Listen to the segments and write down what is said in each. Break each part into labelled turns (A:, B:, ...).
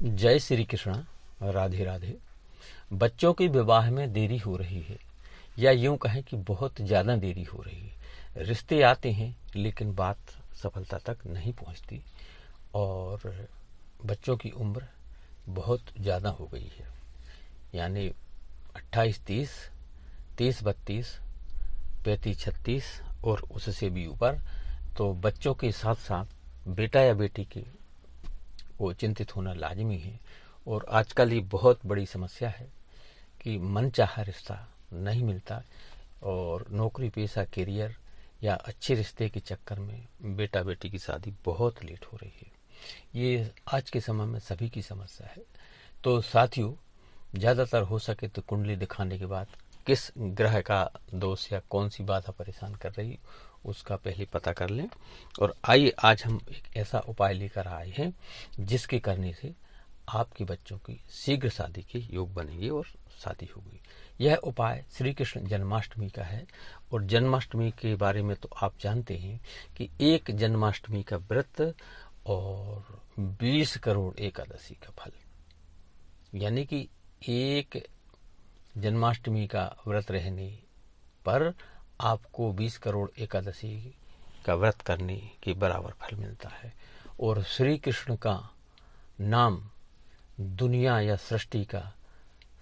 A: जय श्री कृष्ण। राधे राधे। बच्चों के विवाह में देरी हो रही है, या यूं कहें कि बहुत ज़्यादा देरी हो रही है। रिश्ते आते हैं लेकिन बात सफलता तक नहीं पहुंचती, और बच्चों की उम्र बहुत ज़्यादा हो गई है, यानी 28-30, 30-32, 35-36 और उससे भी ऊपर। तो बच्चों के साथ साथ बेटा या बेटी के को चिंतित होना लाजमी है। और आजकल ये बहुत बड़ी समस्या है कि मनचाहा रिश्ता नहीं मिलता, और नौकरी पेशा करियर या अच्छे रिश्ते के चक्कर में बेटा बेटी की शादी बहुत लेट हो रही है। ये आज के समय में सभी की समस्या है। तो साथियों, ज़्यादातर हो सके तो कुंडली दिखाने के बाद किस ग्रह का दोष या कौन सी बाधा परेशान कर रही उसका पहले पता कर लें। और आइए आज हम एक ऐसा उपाय लेकर आए हैं जिसके करने से आपके बच्चों की शीघ्र शादी के योग बनेंगे और शादी होगी। यह उपाय श्री कृष्ण जन्माष्टमी का है, और जन्माष्टमी के बारे में तो आप जानते हैं कि एक जन्माष्टमी का व्रत और 20 करोड़ एकादशी का फल, यानी कि एक जन्माष्टमी का व्रत रहने पर आपको 20 करोड़ एकादशी का व्रत करने के बराबर फल मिलता है। और श्री कृष्ण का नाम दुनिया या सृष्टि का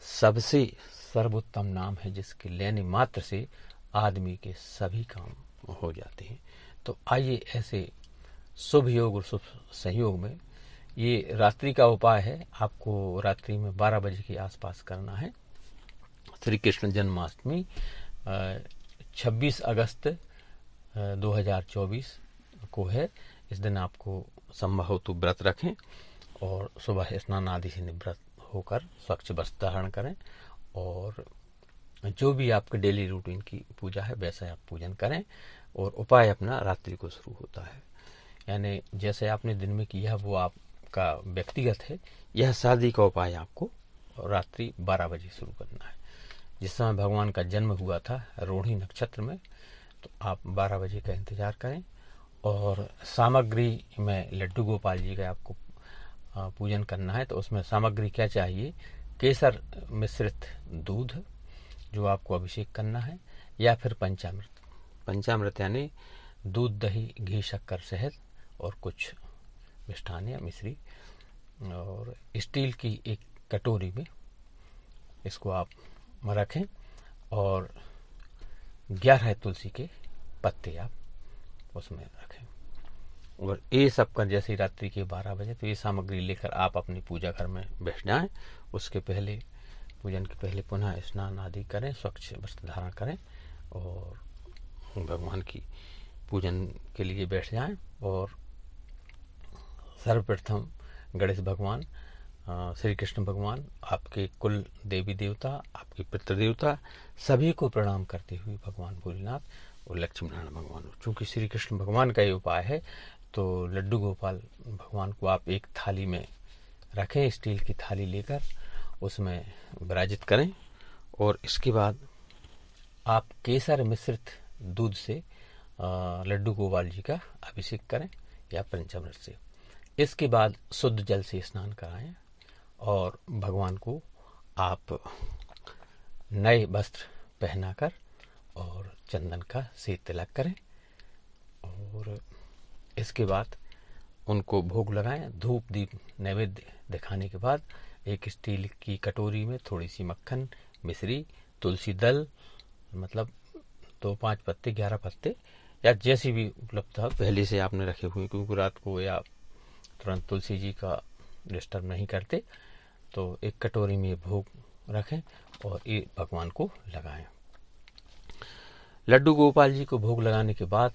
A: सबसे सर्वोत्तम नाम है, जिसके लेने मात्र से आदमी के सभी काम हो जाते हैं। तो आइए ऐसे शुभ योग और शुभ संयोग में, ये रात्रि का उपाय है, आपको रात्रि में 12 बजे के आसपास करना है। श्री कृष्ण जन्माष्टमी 26 अगस्त 2024 को है। इस दिन आपको संभव हो तो व्रत रखें और सुबह स्नान आदि से निवृत्त होकर स्वच्छ वस्त्र धारण करें, और जो भी आपके डेली रूटीन की पूजा है वैसा आप पूजन करें। और उपाय अपना रात्रि को शुरू होता है, यानी जैसे आपने दिन में किया वो आपका व्यक्तिगत है। यह शादी का उपाय आपको रात्रि 12 बजे शुरू करना है। जिस समय भगवान का जन्म हुआ था रोहिणी नक्षत्र में, तो आप 12 बजे का इंतजार करें। और सामग्री में लड्डू गोपाल जी का आपको पूजन करना है। तो उसमें सामग्री क्या चाहिए? केसर मिश्रित दूध जो आपको अभिषेक करना है, या फिर पंचामृत। पंचामृत यानी दूध, दही, घी, शक्कर, शहद और कुछ मिष्ठान या मिश्री। और स्टील की एक कटोरी में इसको आप रखें, और 11 तुलसी के पत्ते आप उसमें रखें। और ये सब कर जैसे रात्रि के 12 बजे, तो ये सामग्री लेकर आप अपनी पूजा घर में बैठ जाएं। उसके पहले, पूजन के पहले पुनः स्नान आदि करें, स्वच्छ वस्त्र धारण करें और भगवान की पूजन के लिए बैठ जाएं। और सर्वप्रथम गणेश भगवान, श्री कृष्ण भगवान, आपके कुल देवी देवता, आपके पितृ देवता, सभी को प्रणाम करते हुए भगवान भोलेनाथ और लक्ष्मी नारायण भगवान। चूंकि श्री कृष्ण भगवान का ये उपाय है, तो लड्डू गोपाल भगवान को आप एक थाली में रखें, स्टील की थाली लेकर उसमें विराजित करें। और इसके बाद आप केसर मिश्रित दूध से लड्डू गोपाल जी का अभिषेक करें, या पंचामृत से। इसके बाद शुद्ध जल से स्नान कराएं, और भगवान को आप नए वस्त्र पहनाकर और चंदन का से तिलक करें। और इसके बाद उनको भोग लगाएं। धूप दीप नैवेद्य दिखाने के बाद एक स्टील की कटोरी में थोड़ी सी मक्खन, मिश्री, तुलसी दल, मतलब 2-5 पत्ते, 11 पत्ते, या जैसी भी उपलब्धता पहले से आपने रखे हुए, क्योंकि रात को या तुरंत तुलसी जी का डिस्टर्ब नहीं करते, तो एक कटोरी में भोग रखें और ये भगवान को लगाएं। लड्डू गोपाल जी को भोग लगाने के बाद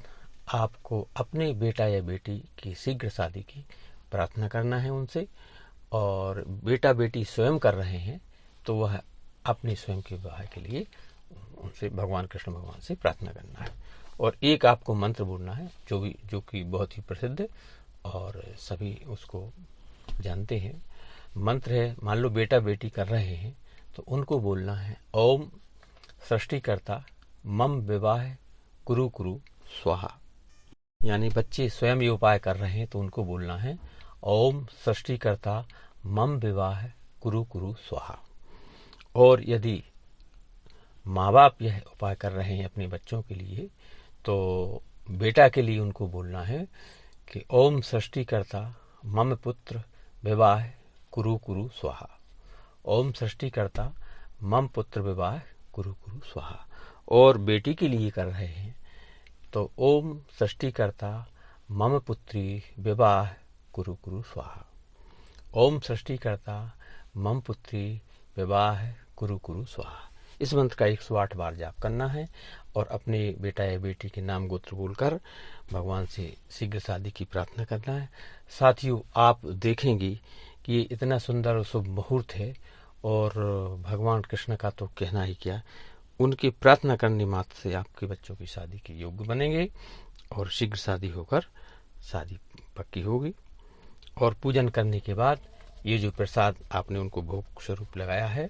A: आपको अपने बेटा या बेटी की शीघ्र शादी की प्रार्थना करना है उनसे। और बेटा बेटी स्वयं कर रहे हैं तो वह अपने स्वयं के विवाह के लिए उनसे भगवान कृष्ण भगवान से प्रार्थना करना है। और एक आपको मंत्र बोलना है जो कि बहुत ही प्रसिद्ध और सभी उसको जानते हैं। मंत्र है, मान लो बेटा बेटी कर रहे हैं तो उनको बोलना है, ओम सृष्टिकर्ता मम विवाह कुरु कुरु स्वाहा। यानी बच्चे स्वयं ये उपाय कर रहे हैं तो उनको बोलना है, ओम सृष्टिकर्ता मम विवाह कुरु कुरु स्वाहा। और यदि माँ बाप यह उपाय कर रहे हैं अपने बच्चों के लिए, तो बेटा के लिए उनको बोलना है कि ओम सृष्टिकर्ता मम पुत्र विवाह कुरु कुरु स्वाहा। ओम सृष्टिकर्ता मम पुत्र विवाह कुरु कुरु स्वाहा। और बेटी के लिए कर रहे हैं तो ओम सृष्टिकर्ता मम पुत्री विवाह कुरु कुरु स्वाहा। ओम सृष्टिकर्ता मम पुत्री विवाह कुरु कुरु स्वाहा। इस मंत्र का 108 बार जाप करना है और अपने बेटा या बेटी के नाम गोत्र बोलकर भगवान से शीघ्र शादी की प्रार्थना करना है। साथियों, आप देखेंगे कि ये इतना सुंदर और शुभ मुहूर्त है और भगवान कृष्ण का तो कहना ही क्या, उनकी प्रार्थना करने मात्र से आपके बच्चों की शादी के योग्य बनेंगे और शीघ्र शादी होकर शादी पक्की होगी। और पूजन करने के बाद ये जो प्रसाद आपने उनको भोग स्वरूप लगाया है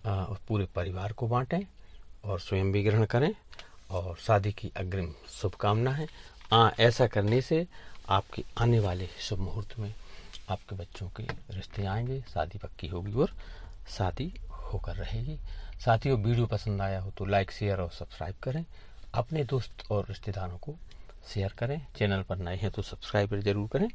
A: पूरे परिवार को बांटें और स्वयं भी ग्रहण करें और शादी की अग्रिम शुभकामना है। ऐसा करने से आपके आने वाले शुभ मुहूर्त में आपके बच्चों के रिश्ते आएंगे, शादी पक्की होगी और शादी होकर रहेगी। साथियों, वीडियो पसंद आया हो तो लाइक, शेयर और सब्सक्राइब करें। अपने दोस्त और रिश्तेदारों को शेयर करें। चैनल पर नए हैं तो सब्सक्राइब जरूर करें।